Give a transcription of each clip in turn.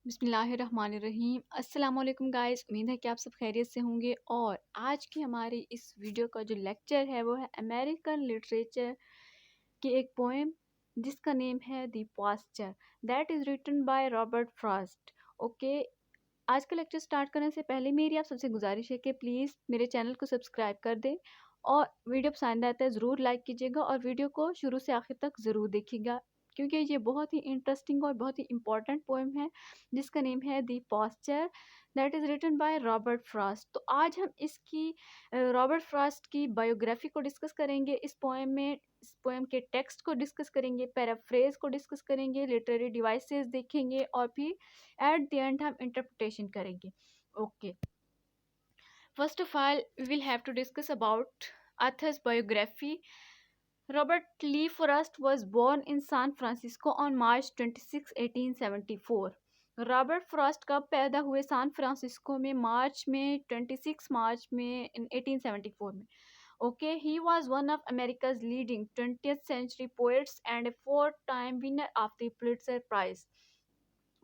बिस्मिल्लाहिर्रहमानिर्रहीम। अस्सलाम वालेकुम गाइस, उम्मीद है कि आप सब खैरियत से होंगे। और आज की हमारी इस वीडियो का जो लेक्चर है वो है अमेरिकन लिटरेचर की एक पोएम जिसका नेम है the pasture that is written by Robert Frost. Okay, आज का लेक्चर स्टार्ट करने से पहले मेरी आप सबसे गुजारिश है कि प्लीज़ मेरे चैनल को सब्सक्राइब कर दें और वीडियो पसंद आता है ज़रूर लाइक कीजिएगा और वीडियो को शुरू से आखिर तक ज़रूर देखिएगा, क्योंकि ये बहुत ही इंटरेस्टिंग और बहुत ही इंपॉर्टेंट पोएम है जिसका नेम है the pasture that is written by Robert Frost. तो आज हम इसकी रॉबर्ट फ्रॉस्ट की बायोग्राफी को डिस्कस करेंगे। इस पोएम के टेक्स्ट को डिस्कस करेंगे, पैराफ्रेज को डिस्कस करेंगे, लिटरेरी डिवाइसेस देखेंगे और फिर एट द एंड हम इंटरप्रिटेशन करेंगे। Okay, first of all we will have to discuss about author's biography. Robert Lee Frost was born in San Francisco on March 26, 1874. Robert Frost कब पैदा हुए? San Francisco में मार्च में 26 मार्च में इन 1874 में। Okay, he was one of America's leading 20th century poets and a 4-time winner of the Pulitzer prize.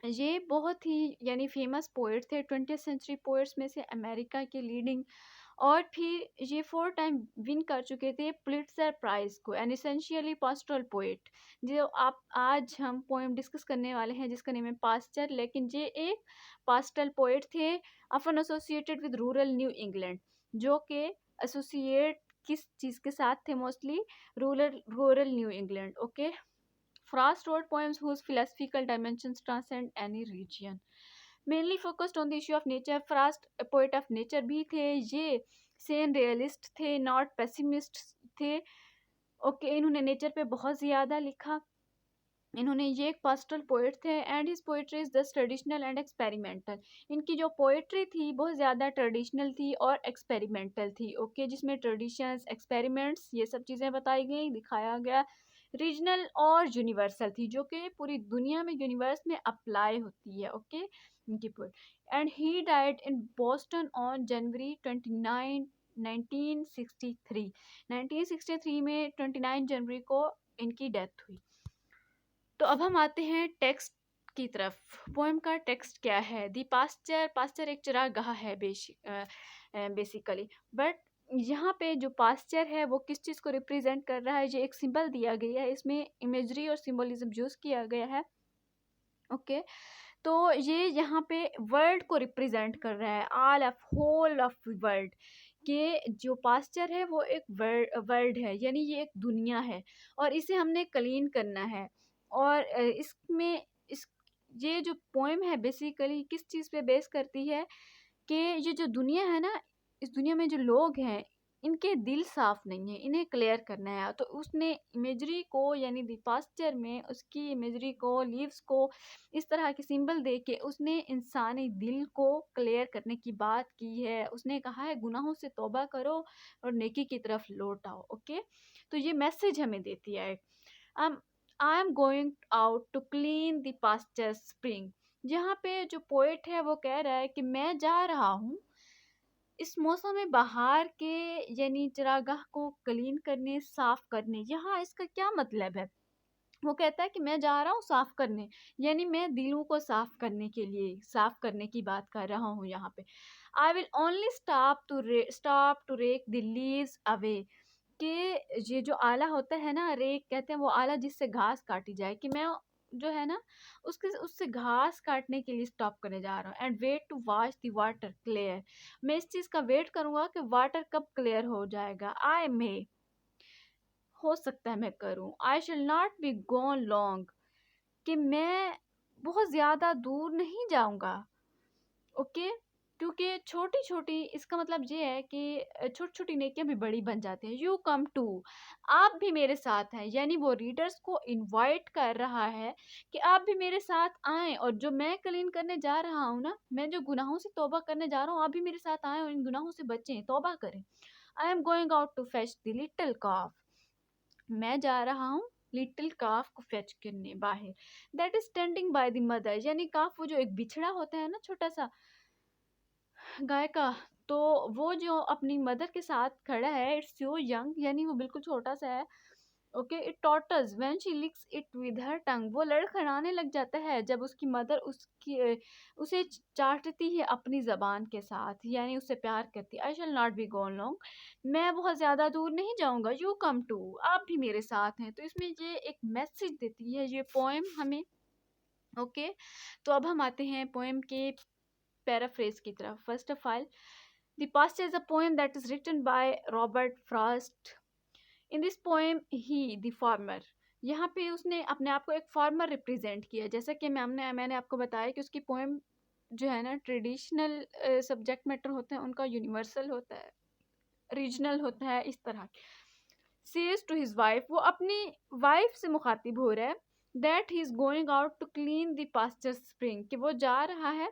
ये बहुत ही यानी फेमस पोएट थे, 20th सेंचुरी पोएट्स में से अमेरिका के लीडिंग, और फिर ये 4 टाइम विन कर चुके थे पुलिट्जर प्राइज को। एन एसेंशियली पास्टोरल पोएट, जो आप आज हम पोएम डिस्कस करने वाले हैं जिसका नेम है पास्चर, लेकिन ये एक पास्टल पोएट थे often associated with rural new England, जो कि एसोसिएट किस चीज़ के साथ थे? Mostly rural new England. Okay, Frost wrote poems whose philosophical dimensions transcend any region. Mainly focused on the issue of nature, Frost a poet of nature भी थे, ये Sen realist थे, नॉट पेसिमिस्ट थे। ओके, इन्होंने नेचर पे बहुत ज़्यादा लिखा। इन्होंने ये एक पास्टल पोएट थे एंड हिज पोएट्री इज़ दस ट्रेडिशनल एंड एक्सपेरिमेंटल। इनकी जो पोएट्री थी बहुत ज़्यादा ट्रेडिशनल थी और एक्सपेरिमेंटल थी। ओके, जिसमें ट्रेडिशंस, एक्सपेरिमेंट्स, ये सब चीज़ें बताई गई, दिखाया गया। रीजनल और यूनिवर्सल थी, जो कि पूरी दुनिया में यूनिवर्स में अप्लाई होती है। ओके, इनकी poet. And he died in Boston on January 29 1963। 1963 में 29 जनवरी को इनकी डेथ हुई। तो अब हम आते हैं टेक्स्ट की तरफ। पोएम का टेक्स्ट क्या है? दी पास्चर, पास्चर एक चरागाह है बेसिकली, बट यहाँ पे जो पास्चर है वो किस चीज़ को रिप्रेजेंट कर रहा है? ये एक सिंबल दिया गया है, इसमें इमेजरी और सिंबलिज्म यूज़ किया गया है। ओके, तो ये यहाँ पे वर्ल्ड को रिप्रेजेंट कर रहा है, all of whole of world, के जो पास्चर है वो एक वर्ल्ड है, यानी ये एक दुनिया है और इसे हमने क्लीन करना है। और इसमें इस ये जो पोएम है बेसिकली किस चीज़ पे बेस करती है कि ये जो दुनिया है ना, इस दुनिया में जो लोग हैं इनके दिल साफ नहीं है, इन्हें क्लियर करना है। तो उसने इमेजरी को यानी द पास्चर में उसकी इमेजरी को, लीव्स को इस तरह के सिंबल दे के उसने इंसानी दिल को क्लियर करने की बात की है। उसने कहा है गुनाहों से तौबा करो और नेकी की तरफ लौट आओ। ओके, तो ये मैसेज हमें देती है। I am going out to clean the pasture spring. यहाँ पे जो पोएट है वो कह रहा है कि मैं जा रहा हूँ इस मौसम में बाहर के यानी चरागाह को क्लीन करने, साफ करने। यहाँ इसका क्या मतलब है? वो कहता है कि मैं जा रहा हूँ साफ करने, यानी मैं दिलों को साफ करने के लिए, साफ करने की बात कर रहा हूँ यहाँ पे। I will only stop to rake the leaves away, कि ये जो आला होता है ना, रेक कहते हैं वो आला जिससे घास काटी जाए, कि मैं जो है ना उससे घास काटने के लिए स्टॉप करने जा रहा हूँ। And wait to watch the water clear, मैं इस चीज़ का वेट करूँगा कि वाटर कब क्लियर हो जाएगा। आई मे, हो सकता है मैं करूँ। आई शिल नॉट बी गॉन लॉन्ग, कि मैं बहुत ज़्यादा दूर नहीं जाऊँगा। ओके, क्योंकि छोटी छोटी, इसका मतलब ये है कि छोटी छोटी नेकियां भी बड़ी बन जाती हैं। यू कम टू, आप भी मेरे साथ हैं, यानी वो रीडर्स को इनवाइट कर रहा है कि आप भी मेरे साथ आएं और जो मैं क्लीन करने जा रहा हूँ ना, मैं जो गुनाहों से तौबा करने जा रहा हूँ, आप भी मेरे साथ आएं और इन गुनाहों से बचें, तौबा करें। I am going out to fetch the little calf, मैं जा रहा हूँ लिटिल काफ को फेच करने बाहर। That is standing by the mother, यानी काफ वो जो एक बिछड़ा होता है ना छोटा सा गाय का, तो वो जो अपनी मदर के साथ खड़ा है, इट्स सो यंग, यानी वो बिल्कुल छोटा सा है। Okay, it totters when she licks it with her tongue. वो लड़खड़ाने लग जाता है जब उसकी मदर उसे चाटती है अपनी जबान के साथ, यानी उससे प्यार करती है। I shall not be gone long, मैं बहुत ज्यादा दूर नहीं जाऊंगा, यू कम टू, आप भी मेरे साथ हैं। तो इसमें ये एक मैसेज देती है ये पोएम हमें। ओके, तो अब हम आते हैं पोएम के पैराफ्रेज की तरफ। First of all, the past is a poem that is written by Robert Frost. In this poem he the farmer, यहाँ पे उसने अपने आप को एक फार्मर रिप्रेजेंट किया। जैसा कि मैंने आपको बताया कि उसकी पोएम जो है ना, ट्रेडिशनल सब्जेक्ट मैटर होते हैं उनका यूनिवर्सल होता है, रीजनल होता है, इस तरह। सेज टू हिज वाइफ, वो अपनी वाइफ से मुखातिब हो रहा है, that he is going out to clean the pasture spring, कि वो जा रहा है।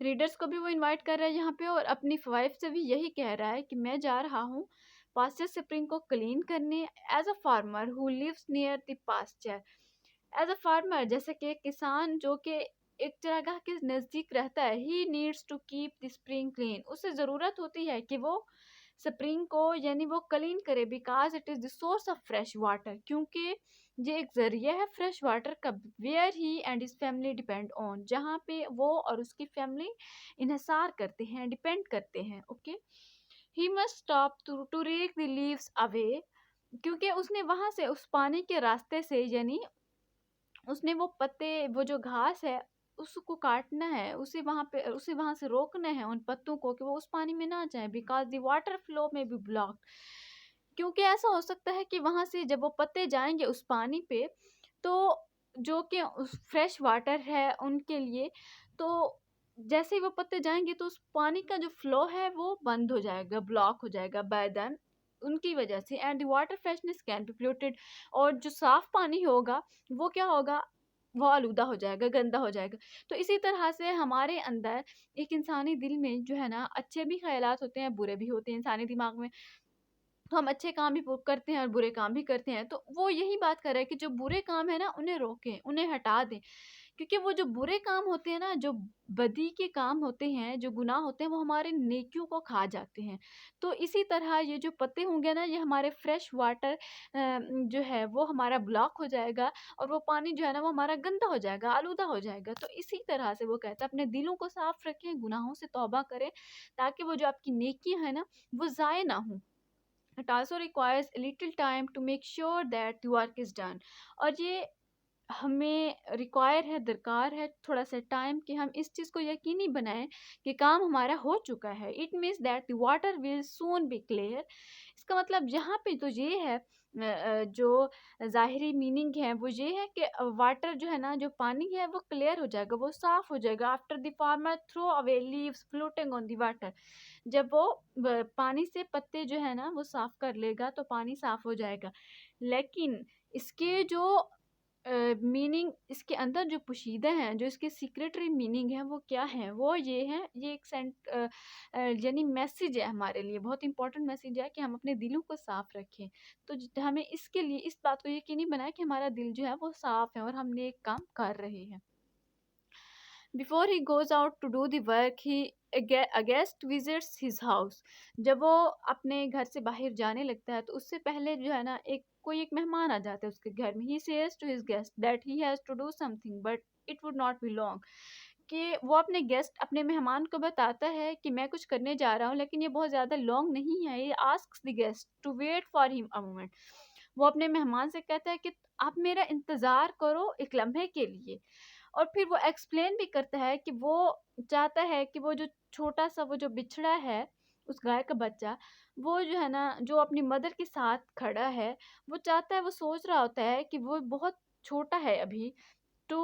रीडर्स को भी वो इनवाइट कर रहा है यहाँ पे, और अपनी वाइफ से भी यही कह रहा है कि मैं जा रहा हूँ पास्चर स्प्रिंग को क्लीन करने। As a farmer who lives near the pasture, as a farmer जैसे कि एक किसान जो कि एक जगह के नज़दीक रहता है, he needs to keep the spring clean, उसे ज़रूरत होती है कि वो स्प्रिंग को यानी वो क्लीन करे, because it is the source of fresh water, क्योंकि ये एक जरिया है फ्रेश वाटर का। Where he and his family depend on, जहाँ पे वो और उसकी फैमिली इन्हिसार करते हैं, डिपेंड करते हैं। Okay, he must stop to rake the leaves away, क्योंकि उसने वहां से उस पानी के रास्ते से, यानी उसने वो पत्ते, वो जो घास है उसको काटना है, उसे वहां से रोकना है उन पत्तों को कि वो उस पानी में ना जाए, बिकॉज द वाटर फ्लो में बी ब्लॉक्ड, क्योंकि ऐसा हो सकता है कि वहां से जब वो पत्ते जाएंगे उस पानी पे, तो जो कि उस फ्रेश वाटर है उनके लिए, तो जैसे ही वो पत्ते जाएंगे तो उस पानी का जो फ्लो है वो बंद हो जाएगा, ब्लॉक हो जाएगा बाय देन, उनकी वजह से। And water freshness can be polluted, और जो साफ पानी होगा वो क्या होगा, वो आलूदा हो जाएगा, गंदा हो जाएगा। तो इसी तरह से हमारे अंदर एक इंसानी दिल में जो है ना, अच्छे भी ख्यालात होते हैं, बुरे भी होते हैं इंसानी दिमाग में। तो हम अच्छे काम भी करते हैं और बुरे काम भी करते हैं। तो वो यही बात कर रहा है कि जो बुरे काम है ना उन्हें रोकें, उन्हें हटा दें, क्योंकि वो जो बुरे काम होते हैं ना, जो बदी के काम होते हैं, जो गुनाह होते हैं, वो हमारे नेकियों को खा जाते हैं। तो इसी तरह ये जो पत्ते होंगे ना, ये हमारे फ्रेश वाटर जो है वो हमारा ब्लॉक हो जाएगा, और वो पानी जो है ना वो हमारा गंदा हो जाएगा, आलूदा हो जाएगा। तो इसी तरह से वो कहता है अपने दिलों को साफ रखें, गुनाहों से तौबा करें, ताकि वो जो आपकी नेकियां है ना वो ज़ाय ना हो। It also requires a little time to make sure that the work is done. और ये हमें रिक्वायर है, दरकार है थोड़ा सा टाइम, कि हम इस चीज़ को यकीनी बनाएं कि काम हमारा हो चुका है। It means that the water will soon be clear. इसका मतलब यहाँ पे तो ये है, जो ज़ाहिरी मीनिंग है वो ये है कि वाटर जो है ना, जो पानी है वो क्लियर हो जाएगा, वो साफ़ हो जाएगा। After the farmer throw away leaves floating on the water, जब वो पानी से पत्ते जो है ना वो साफ़ कर लेगा तो पानी साफ़ हो जाएगा। लेकिन इसके जो मीनिंग, इसके अंदर जो पोशीदा हैं, जो इसके सीक्रेटरी मीनिंग है वो क्या है, वो ये है, ये एक यानी मैसेज है हमारे लिए, बहुत इंपॉर्टेंट मैसेज है कि हम अपने दिलों को साफ रखें। तो हमें इसके लिए इस बात को यकीनी बनाए कि हमारा दिल जो है वो साफ है और हम नेक काम कर रहे हैं। Before he goes out to do the work, he a guest visits his house, जब वो अपने घर से बाहर जाने लगता है तो उससे पहले जो है ना कोई एक मेहमान आ जाता है उसके घर में। he says to his guest that he has to do something but it would not be long, कि वो अपने गेस्ट, अपने मेहमान को बताता है कि मैं कुछ करने जा रहा हूँ लेकिन ये बहुत ज़्यादा लॉन्ग नहीं है। ये asks the guest to wait for him a moment, वो अपने मेहमान से कहता है कि आप मेरा इंतज़ार करो एक लम्हे के लिए। और फिर वो एक्सप्लेन भी करता है कि वो चाहता है कि वो जो छोटा सा वो जो बिछड़ा है, उस गाय का बच्चा, वो जो है ना जो अपनी मदर के साथ खड़ा है, वो चाहता है, वो सोच रहा होता है कि वो बहुत छोटा है अभी, तो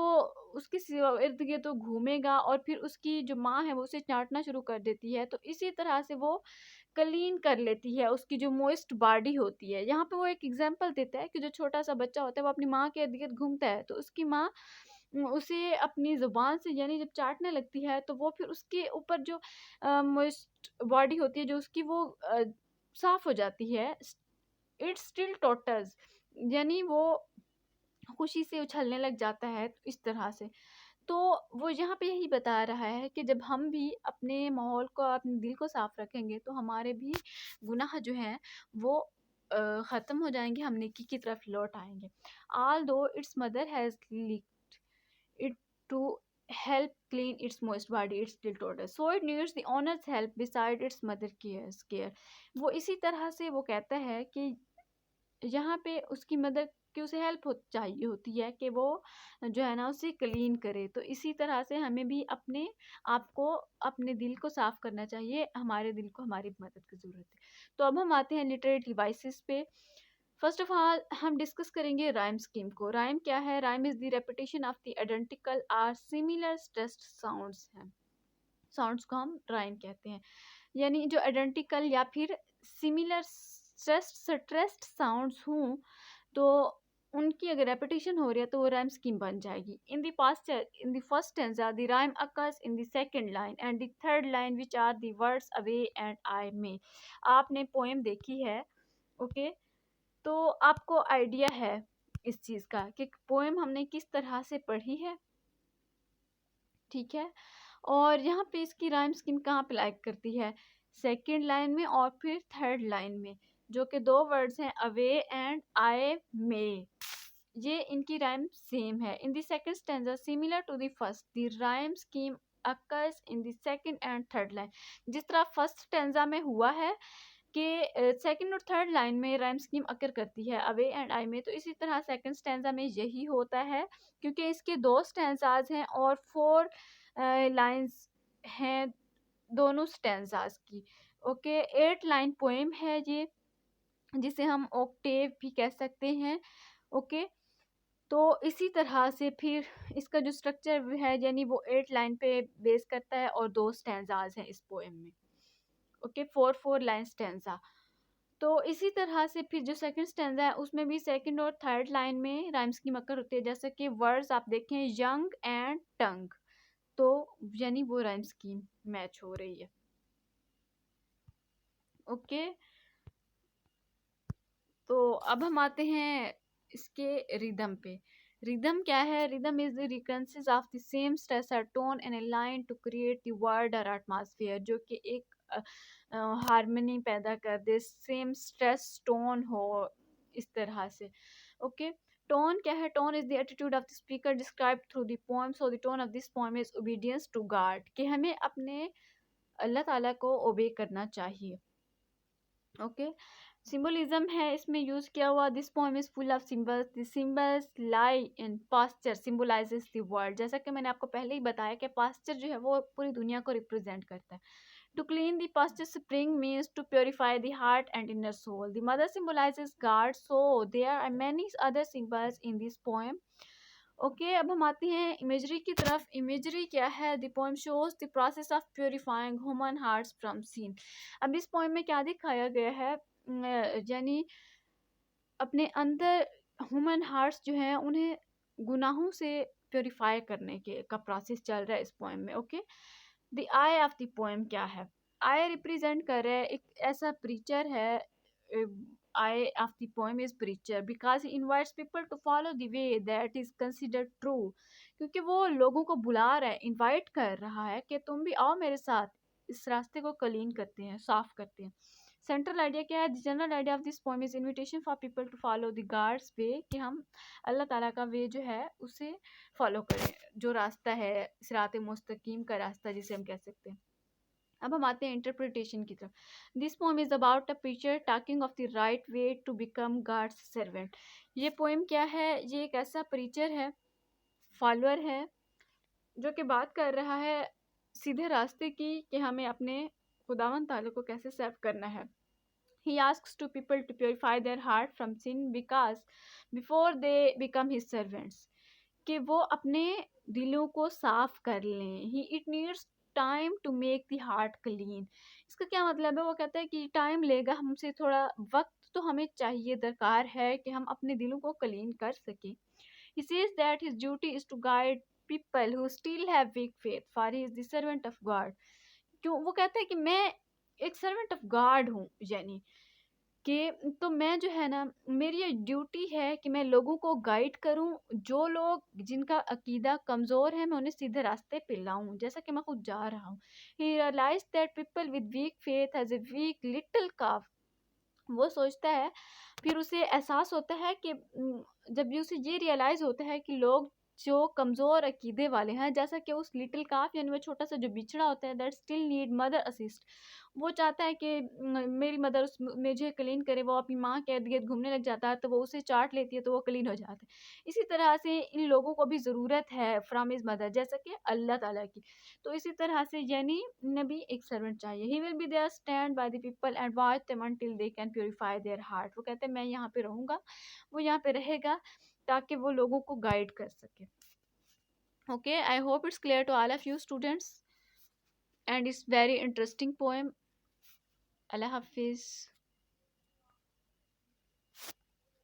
उसके इर्द गिर्द तो घूमेगा और फिर उसकी जो माँ है वो उसे चाटना शुरू कर देती है। तो इसी तरह से वो क्लीन कर लेती है उसकी जो मोइस्ट बॉडी होती है। यहाँ पे वो एक एग्जांपल देता है कि जो छोटा सा बच्चा होता है वो अपनी माँ के इर्द गिर्द घूमता है, तो उसकी माँ उसे अपनी ज़ुबान से यानी जब चाटने लगती है तो वो फिर उसके ऊपर जो मोइस्ट बॉडी होती है जो उसकी, वो साफ हो जाती है। इट स्टिल टॉटर्स, यानी वो खुशी से उछलने लग जाता है इस तरह से। तो वो यहाँ पे यही बता रहा है कि जब हम भी अपने माहौल को, अपने दिल को साफ रखेंगे तो हमारे भी गुनाह जो हैं वो ख़त्म हो जाएंगे, हम नेकी की तरफ लौट आएंगे. ऑल दो it's mother has it to help clean its moist body, it's still toddler, so it needs the owner's help beside its mother care. वो इसी तरह से वो कहता है कि यहाँ पे उसकी मदर की उसे हेल्प चाहिए होती है कि वो जो है ना उसे क्लीन करे. तो इसी तरह से हमें भी अपने आप को, अपने दिल को साफ करना चाहिए. हमारे दिल को हमारी मदद की ज़रूरत है. तो अब हम आते हैं लिटरेरी डिवाइसेस पे. फर्स्ट ऑफ ऑल हम डिस्कस करेंगे राइम स्कीम को. राइम क्या है? Rhyme is the repetition of the identical or similar stressed sounds हैं. साउंड्स को हम राइम कहते हैं, यानी जो आइडेंटिकल या फिर सिमिलर स्ट्रेस्ड साउंड्स हों तो उनकी अगर रेपिटेशन हो रही है तो वो राइम स्कीम बन जाएगी. In the first stanza the rhyme occurs in the second line and the third line which are the words away and I may. आपने पोएम देखी है, ओके तो आपको आइडिया है इस चीज़ का कि पोएम हमने किस तरह से पढ़ी है, ठीक है. और यहाँ पे इसकी राइम स्कीम कहाँ पे लाइक करती है? सेकंड लाइन में और फिर थर्ड लाइन में, जो कि दो वर्ड्स हैं अवे एंड आई मे. ये इनकी राइम सेम है. In the second stanza similar to the first the rhyme scheme occurs in the second and third line. जिस तरह फर्स्ट स्टैंजा में हुआ है कि सेकंड और थर्ड लाइन में राइम स्कीम अकर करती है अवे एंड आई में, तो इसी तरह सेकंड स्टैंजा में यही होता है क्योंकि इसके दो स्टैंजाज हैं और 4 लाइंस हैं दोनों स्टैंजाज की. ओके 8 लाइन पोएम है ये, जिसे हम ऑक्टेव भी कह सकते हैं. ओके तो इसी तरह से फिर इसका जो स्ट्रक्चर है यानी वो 8 लाइन पे बेस करता है और दो स्टैंजाज हैं इस पोएम में. Okay 4 line stanza. तो इसी तरह से फिर जो सेकंड स्टैंजा है उसमें भी सेकंड और थर्ड लाइन में राइम स्कीम अकर होती है. जैसे कि वर्ड्स आप देखें यंग एंड टंग, तो यानी वो राइम स्कीम मैच हो रही है. ओके तो अब हम आते हैं इसके रिदम पे. रिदम क्या है? Rhythm is the recurrences of the same stress और tone in a line to create the word और एटमॉस्फेयर, जो कि एक हारमोनी पैदा कर दे, सेम स्ट्रेस टोन हो इस तरह से. ओके टोन क्या है? Tone is the attitude of the speaker describe through the poem. So the tone of this poem is obedience to God, कि हमें अपने अल्लाह ताला को ओबे करना चाहिए. ओके सिंबलिज्म है इसमें यूज किया हुआ. This poem is full of symbols. The symbols lie in pasture symbolizes the world. जैसा कि मैंने आपको पहले ही बताया कि पास्चर जो है वो पूरी दुनिया को रिप्रेजेंट करता है. To clean the pasture spring means to purify the heart and inner soul. The mother symbolizes God. So there are many other symbols in this poem. Okay अब हम आते हैं इमेजरी की तरफ. इमेजरी क्या है? The poem shows the process of purifying human hearts from sin. अब इस पोएम में क्या दिखाया गया है? यानी अपने अंदर ह्यूमन हार्ट्स जो हैं उन्हें गुनाहों से प्योरीफाई करने के का प्रोसेस चल रहा है इस पोएम में. Okay the I of the poem क्या है? आई रिप्रेजेंट कर रहा है एक ऐसा प्रीचर है. I of the poem is preacher because he invites people to follow the way that is considered true. क्योंकि वो लोगों को बुला रहा है, इनवाइट कर रहा है कि तुम भी आओ मेरे साथ, इस रास्ते को क्लीन करते हैं, साफ करते हैं. सेंट्रल आइडिया क्या है? The general idea of this poem is invitation for people to follow the God's way, कि हम अल्लाह ताला का वे जो है उसे फॉलो करें, जो रास्ता है सिरात मुस्तकीम का रास्ता जिसे हम कह सकते हैं. अब हम आते हैं इंटरप्रिटेशन की तरफ. This poem is about a preacher talking of the right way to become God's servant. ये पोएम क्या है? ये एक ऐसा प्रीचर है, फॉलोअर है, जो कि बात कर रहा है सीधे रास्ते की कि हमें अपने खुदावंद ताला को कैसे सर्व करना है. He asks to people to purify their heart from sin because before they become his servants, कि वो अपने दिलों को साफ कर लें. It needs time to make the heart clean. इसका क्या मतलब है? वो कहता है कि टाइम लेगा हमसे, थोड़ा वक्त तो हमें चाहिए, दरकार है कि हम अपने दिलों को क्लीन कर सकें. He says that his duty is to guide people who still have weak faith, for he is the servant of God. क्यों? वो कहता है कि मैं एक सर्वेंट ऑफ गॉड हूँ, यानी कि तो मैं जो है ना, मेरी ये ड्यूटी है कि मैं लोगों को गाइड करूं, जो लोग जिनका अकीदा कमज़ोर है मैं उन्हें सीधे रास्ते पे लाऊं, जैसा कि मैं खुद जा रहा हूं. He realize that people with weak faith has a weak little calf. वो सोचता है, फिर उसे एहसास होता है कि जब ये उसे ये रियलाइज़ होता है कि लोग जो कमज़ोर अकीदे वाले हैं, जैसा कि उस लिटिल काफ यानी वो छोटा सा जो बिछड़ा होता है, that still need mother assist. वो चाहता है कि मेरी मदर मुझे क्लीन करे। वो अपनी माँ के इर्द गिर्द घूमने लग जाता है तो वो उसे चाट लेती है तो वो क्लीन हो जाता है। इसी तरह से इन लोगों को भी ज़रूरत है फ्रॉम हिज मदर, जैसा कि अल्लाह ताला की। तो इसी तरह से यानी नबी एक सर्वेंट चाहिए। He will be there stand by the people and watch them until they can purify their heart. वो कहते हैं मैं यहाँ पे रहूँगा, वो यहाँ पे रहेगा ताकि वो लोगों को गाइड कर सके। Okay, I hope it's clear to all of you students, and it's very interesting poem. Allah Hafiz.